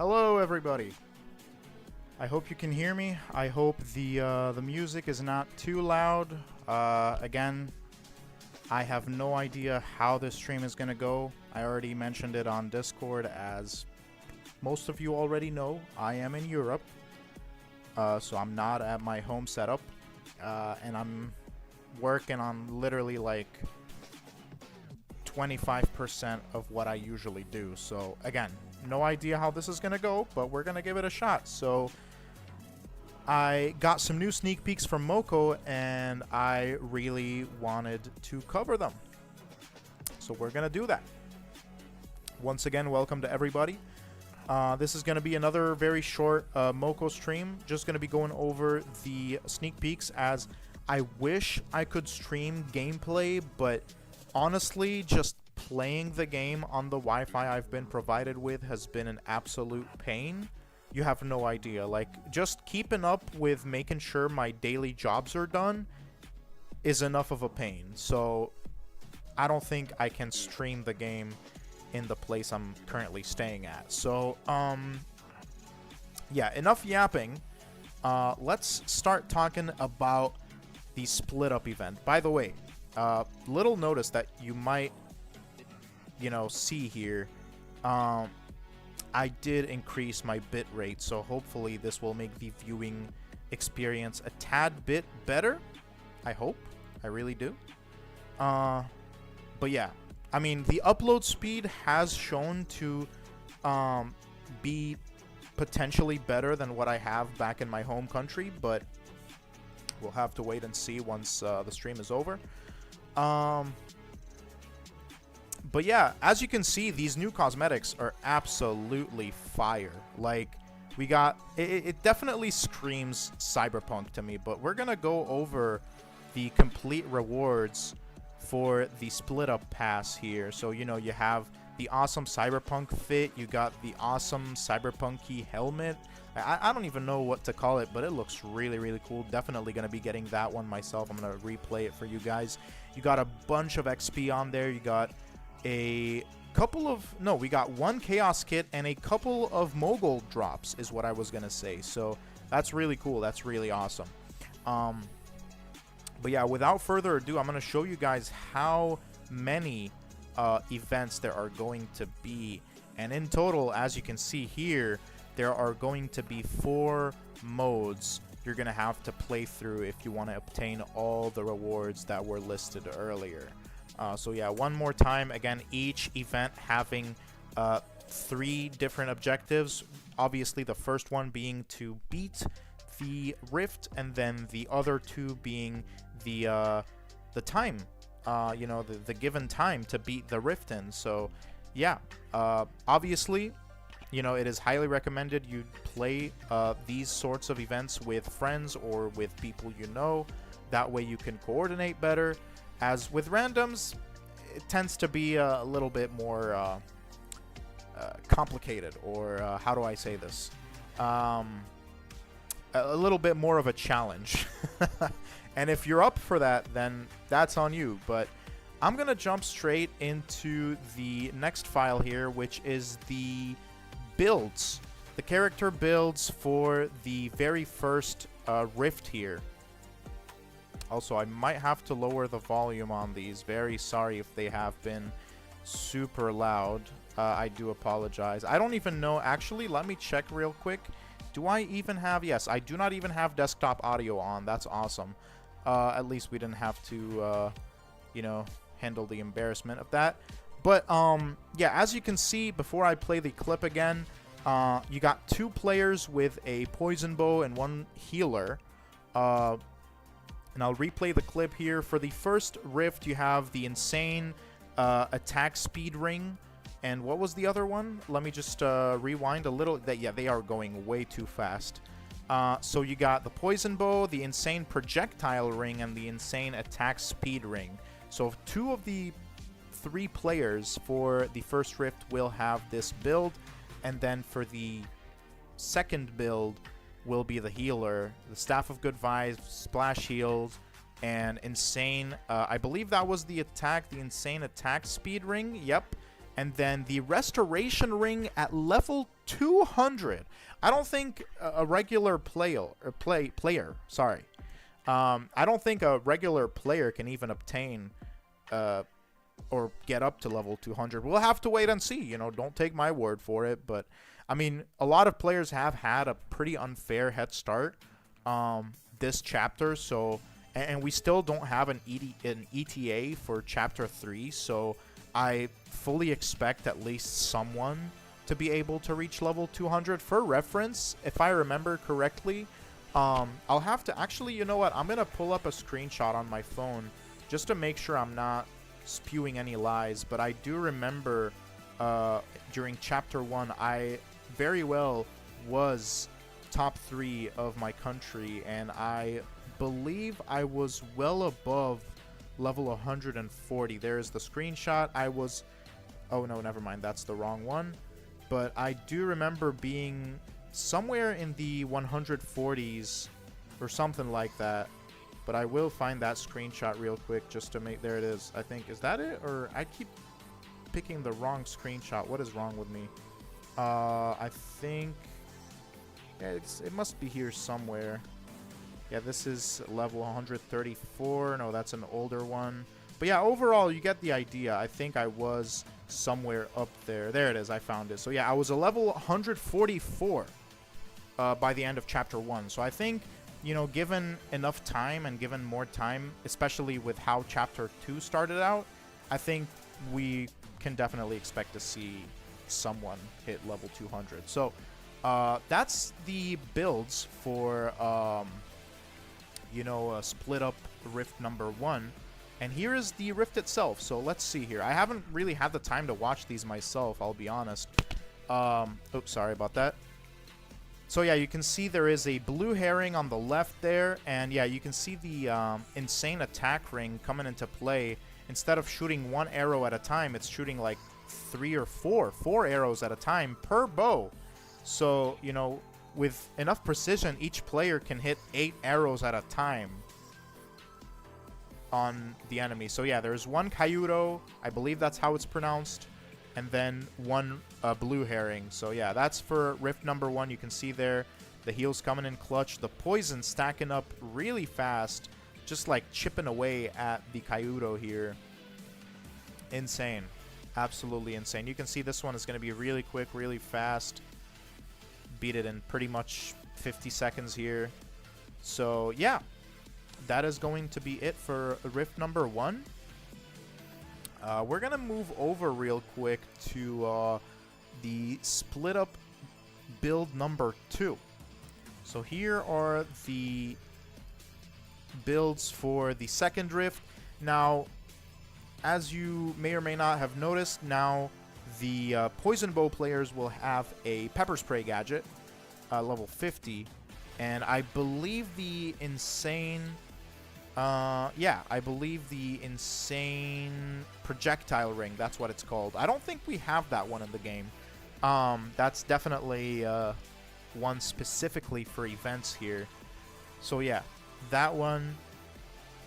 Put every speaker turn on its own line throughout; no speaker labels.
Hello, everybody. I hope you can hear me. I hope the music is not too loud. Again, I have no idea how this stream is gonna go. I already mentioned it on Discord, as most of you already know. I am in Europe, so I'm not at my home setup, and I'm working on literally like 25% of what I usually do. So again, no idea how this is gonna go, but we're gonna give it a shot. So I got some new sneak peeks from Moko, and I really wanted to cover them. So we're gonna do that. Once again, welcome to everybody. This is gonna be another very short Moko stream. Just gonna be going over the sneak peeks, as I wish I could stream gameplay, but honestly, just playing the game on the Wi-Fi I've been provided with has been an absolute pain. You have no idea. Like, just keeping up with making sure my daily jobs are done is enough of a pain. So I don't think I can stream the game in the place I'm currently staying at. So yeah, enough yapping. Let's start talking about the split up event. By the way, little notice that you might, see here. I did increase my bit rate, so hopefully this will make the viewing experience a tad bit better. I hope. I really do. But yeah, I mean, the upload speed has shown to be potentially better than what I have back in my home country, but we'll have to wait and see once the stream is over. But yeah, as you can see, these new cosmetics are absolutely fire. Like, we got... It definitely screams Cyberpunk to me, but we're gonna go over the complete rewards for the split-up pass here. So, you have the awesome Cyberpunk fit, you got the awesome Cyberpunky helmet. I don't even know what to call it, but it looks really, really cool. Definitely gonna be getting that one myself. I'm gonna replay it for you guys. You got a bunch of XP on there. You got a couple of... No, we got one Chaos Kit and a couple of Mogul drops is what I was going to say. So that's really cool. That's really awesome. But yeah, without further ado, I'm going to show you guys how many events there are going to be. And in total, as you can see here, there are going to be 4 modes you're going to have to play through if you want to obtain all the rewards that were listed earlier. So yeah, one more time, again, each event having 3 different objectives. Obviously, the first one being to beat the rift, and then the other 2 being the time, the given time to beat the rift in. So yeah, obviously, it is highly recommended you play these sorts of events with friends or with people you know. That way you can coordinate better. As with randoms, it tends to be a little bit more complicated, or how do I say this? A little bit more of a challenge. And if you're up for that, then that's on you. But I'm going to jump straight into the next file here, which is the builds. The character builds for the very first rift here. Also, I might have to lower the volume on these. Very sorry if they have been super loud. I do apologize. I don't even know. Actually, let me check real quick. Do I even have... Yes, I do not even have desktop audio on. That's awesome. At least we didn't have to, handle the embarrassment of that. But, yeah, as you can see, before I play the clip again, you got 2 players with a poison bow and 1 healer. And I'll replay the clip here. For the first rift, you have the insane attack speed ring. And what was the other one? Let me just rewind a little. Yeah, they are going way too fast. So you got the poison bow, the insane projectile ring, and the insane attack speed ring. So 2 of the 3 players for the first rift will have this build. And then for the second build will be the healer, the Staff of Good Vibes, Splash Heals, and insane... I believe that was the insane attack speed ring. Yep. And then the Restoration Ring at level 200. I don't think a regular player, sorry. I don't think a regular player can even obtain or get up to level 200. We'll have to wait and see. You know, don't take my word for it. But, I mean, a lot of players have had a pretty unfair head start this chapter. So, and we still don't have an ETA for Chapter 3. So, I fully expect at least someone to be able to reach level 200. For reference, if I remember correctly, I'll have to actually, you know what, I'm gonna pull up a screenshot on my phone just to make sure I'm not spewing any lies. But I do remember during Chapter 1 I very well was top 3 of my country, and I believe I was well above level 140. There's the screenshot. I was, oh no, never mind, that's the wrong one. But I do remember being somewhere in the 140s or something like that. But I will find that screenshot real quick just to make, there it is. I think, is that it? Or I keep picking the wrong screenshot. What is wrong with me? I think, yeah, it must be here somewhere. Yeah, this is level 134. No, that's an older one. But yeah, overall, you get the idea. I think I was somewhere up there. There it is. I found it. So yeah, I was a level 144 by the end of Chapter 1. So I think, you know, given enough time and given more time, especially with how Chapter 2 started out, I think we can definitely expect to see someone hit level 200. So that's the builds for... you know, split up Rift number 1. And here is the Rift itself. So let's see here. I haven't really had the time to watch these myself, I'll be honest. Oops, sorry about that. So yeah, you can see there is a blue herring on the left there. And yeah, you can see the insane attack ring coming into play. Instead of shooting 1 arrow at a time, it's shooting like 3 or 4 arrows at a time per bow. So, you know, with enough precision, each player can hit 8 arrows at a time on the enemy. So yeah, there's 1 Cayuto, I believe that's how it's pronounced, and then 1 blue herring. So yeah, that's for Rift number 1. You can see there, the heals coming in clutch, the poison stacking up really fast, just like chipping away at the Cayuto here. Insane. Absolutely insane. You can see this one is going to be really quick, really fast. Beat it in pretty much 50 seconds here. So yeah, that is going to be it for Rift number 1. We're gonna move over real quick to the split up build number 2. So here are the builds for the second Rift. Now, as you may or may not have noticed, now the Poison Bow players will have a Pepper Spray gadget, level 50, and I believe the Insane, I believe the Insane Projectile Ring, that's what it's called. I don't think we have that one in the game. That's definitely one specifically for events here. So yeah, that one,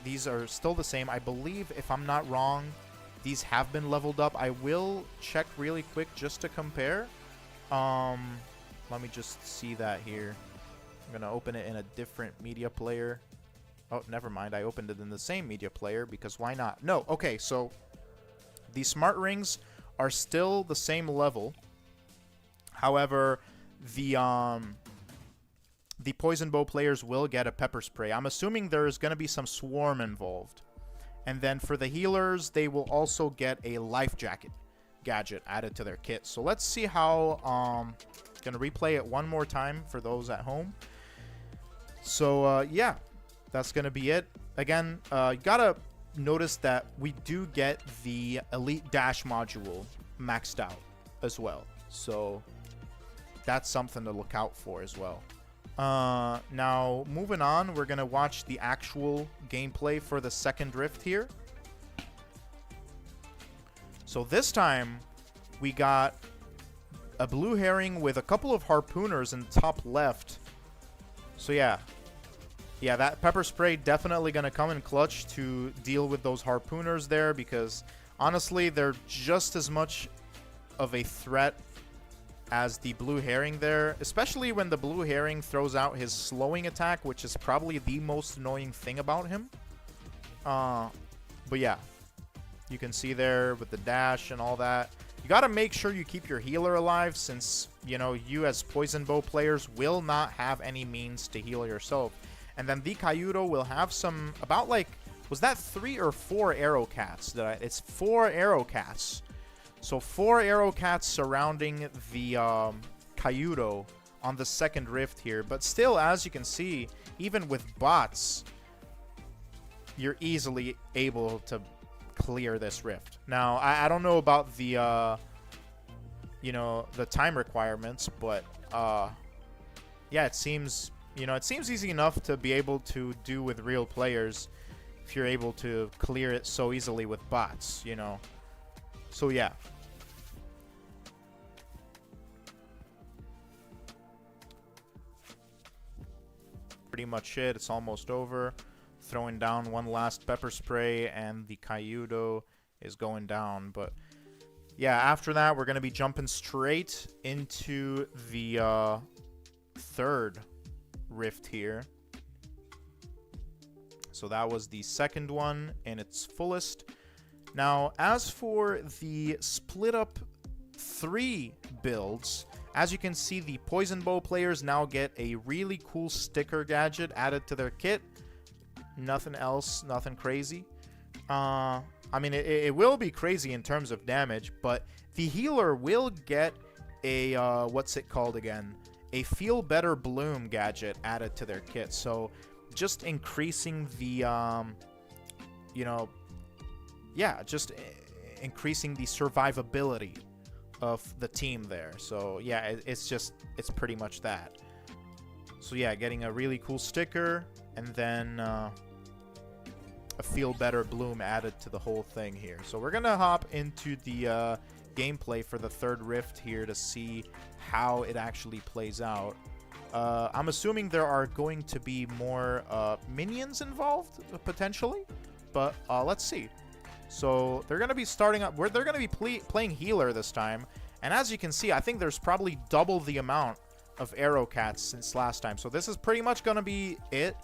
these are still the same. I believe, if I'm not wrong, these have been leveled up. I will check really quick just to compare. Let me just see that here. I'm going to open it in a different media player. Oh, never mind. I opened it in the same media player because why not? No, okay, so the smart rings are still the same level. However, the Poison Bow players will get a Pepper Spray. I'm assuming there's going to be some Swarm involved. And then for the healers, they will also get a Life Jacket gadget added to their kit. So let's see how... going to replay it one more time for those at home. So, yeah, that's going to be it. Again, you got to notice that we do get the Elite Dash module maxed out as well. So that's something to look out for as well. Now, moving on, we're going to watch the actual gameplay for the second Rift here. So this time, we got a blue herring with a couple of harpooners in top left. So yeah, that pepper spray definitely going to come in clutch to deal with those harpooners there, because honestly, they're just as much of a threat as the blue herring there, especially when the blue herring throws out his slowing attack, which is probably the most annoying thing about him. But yeah, you can see there with the dash and all that. You got to make sure you keep your healer alive, since, you know, you as poison bow players will not have any means to heal yourself. And then the Kaiudo will have some, about like, was that 3 or 4 arrow cats? It's 4 arrow cats. So 4 arrow cats surrounding the Kaiudo on the second rift here. But still, as you can see, even with bots, you're easily able to clear this rift. Now, I don't know about the, you know, the time requirements, but, yeah, it seems, you know, it seems easy enough to be able to do with real players if you're able to clear it so easily with bots, you know. So, yeah. Pretty much it. It's almost over. Throwing down one last pepper spray, and the Kaiudo is going down. But yeah, after that, we're going to be jumping straight into the third rift here. So that was the second one in its fullest. Now, as for the split up 3 builds, as you can see, the poison bow players now get a really cool sticker gadget added to their kit. Nothing else, nothing crazy. I mean, it will be crazy in terms of damage, but the healer will get a, what's it called again? A Feel Better Bloom gadget added to their kit. So, just increasing the, you know, yeah, just increasing the survivability of the team there. So, yeah, it's pretty much that. So, yeah, getting a really cool sticker. And then a Feel Better Bloom added to the whole thing here. So we're going to hop into the gameplay for the third rift here to see how it actually plays out. I'm assuming there are going to be more minions involved, potentially. But let's see. So they're going to be starting up. They're going to be playing healer this time. And as you can see, I think there's probably double the amount of arrow cats since last time. So this is pretty much going to be it.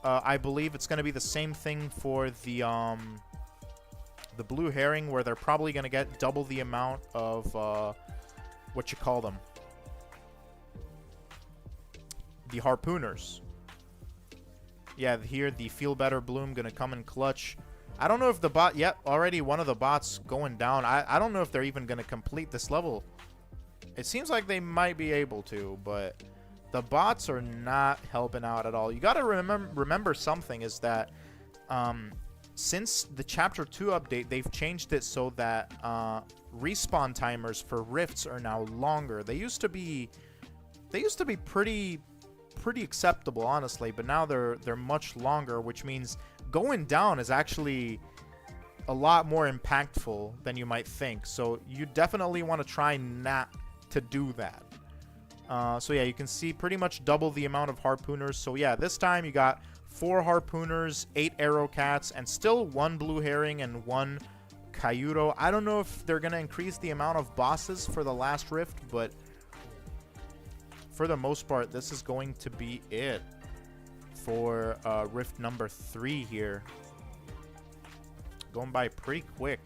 I believe it's going to be the same thing for the blue herring, where they're probably going to get double the amount of, what you call them? The harpooners. Yeah, here, the Feel Better Bloom going to come in clutch. I don't know if the bot... Yep, already one of the bots going down. I don't know if they're even going to complete this level. It seems like they might be able to, but... the bots are not helping out at all. You got to remember something is that since the Chapter 2 update, they've changed it so that respawn timers for rifts are now longer. They used to be pretty acceptable, honestly, but now they're much longer, which means going down is actually a lot more impactful than you might think. So you definitely want to try not to do that. So yeah, you can see pretty much double the amount of harpooners. So yeah, this time you got 4 harpooners, 8 arrow cats, and still 1 blue herring and 1 Kaiudo. I don't know if they're going to increase the amount of bosses for the last rift, but for the most part, this is going to be it for rift number 3 here. Going by pretty quick.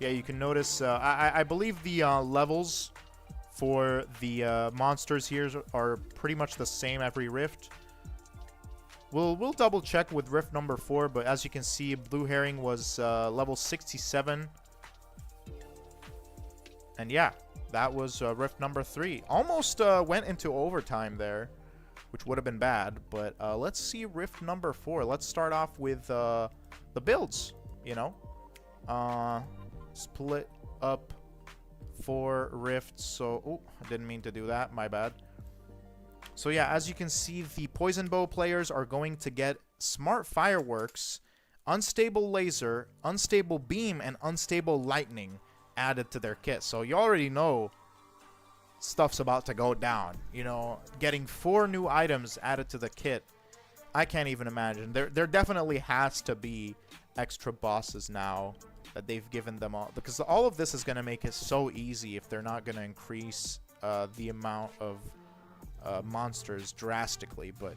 Yeah, you can notice, I believe the levels for the monsters here are pretty much the same every rift. We'll double check with rift number 4, but as you can see, blue herring was level 67. And yeah, that was rift number 3. Almost went into overtime there, which would have been bad. But let's see rift number 4. Let's start off with the builds, you know. Split up 4 rifts. So, oh, I didn't mean to do that. My bad. So yeah, as you can see, the poison bow players are going to get smart fireworks, unstable laser, unstable beam, and unstable lightning added to their kit. So you already know stuff's about to go down. You know, getting 4 new items added to the kit I can't even imagine. There definitely has to be extra bosses now that they've given them all, because all of this is going to make it so easy if they're not going to increase the amount of monsters drastically. But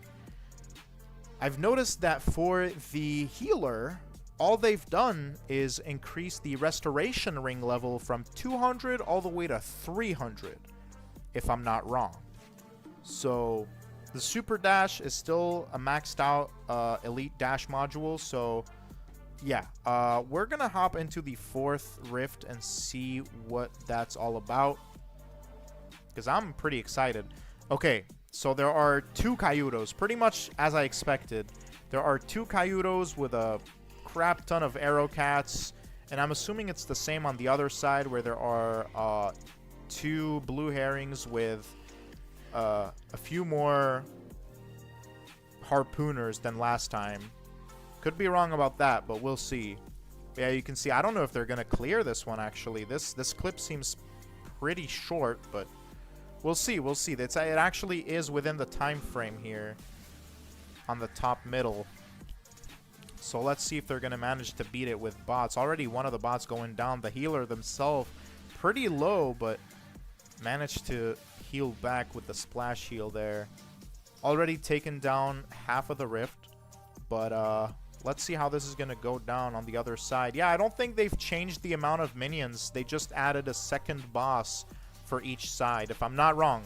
I've noticed that for the healer, all they've done is increase the restoration ring level from 200 all the way to 300, if I'm not wrong. So the super dash is still a maxed out elite dash module. So yeah, we're gonna hop into the 4th rift and see what that's all about, because I'm pretty excited. Okay, so there are 2 Cayutos, pretty much as I expected. There are 2 Cayutos with a crap ton of arrow cats, and I'm assuming it's the same on the other side, where there are 2 blue herrings with a few more harpooners than last time. Could be wrong about that, but we'll see. Yeah, you can see, I don't know if they're gonna clear this one, actually. This clip seems pretty short, but we'll see. We'll see. It actually is within the time frame here on the top middle. So let's see if they're gonna manage to beat it with bots. Already one of the bots going down. The healer themselves pretty low, but managed to heal back with the splash heal there. Already taken down half of the rift, but let's see how this is gonna go down on the other side. Yeah, I don't think they've changed the amount of minions. They just added a second boss for each side, if I'm not wrong.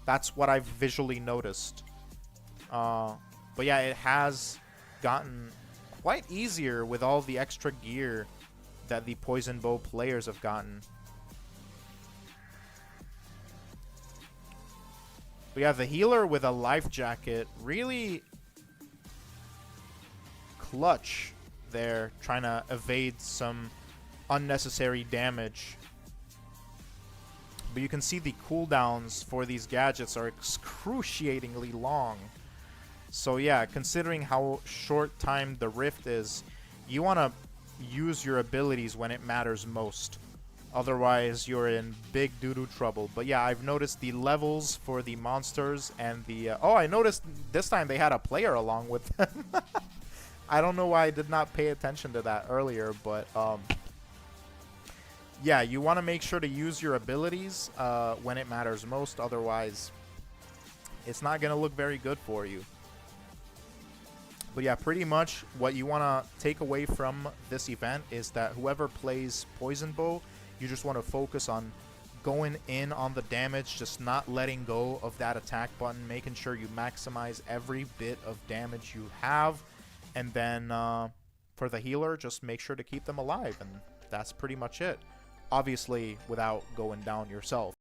That's what I've visually noticed. But yeah, it has gotten quite easier with all the extra gear that the Poison Bow players have gotten. We have the healer with a life jacket, really clutch there, trying to evade some unnecessary damage. But you can see the cooldowns for these gadgets are excruciatingly long. So yeah, considering how short timed the rift is, you want to use your abilities when it matters most. Otherwise, you're in big doo-doo trouble. But yeah, I've noticed the levels for the monsters and the... oh, I noticed this time they had a player along with them. I don't know why I did not pay attention to that earlier, but... yeah, you want to make sure to use your abilities when it matters most. Otherwise, it's not going to look very good for you. But yeah, pretty much what you want to take away from this event is that whoever plays Poison Bow, you just want to focus on going in on the damage, just not letting go of that attack button, making sure you maximize every bit of damage you have. And then for the healer, just make sure to keep them alive. And that's pretty much it. Obviously, without going down yourself.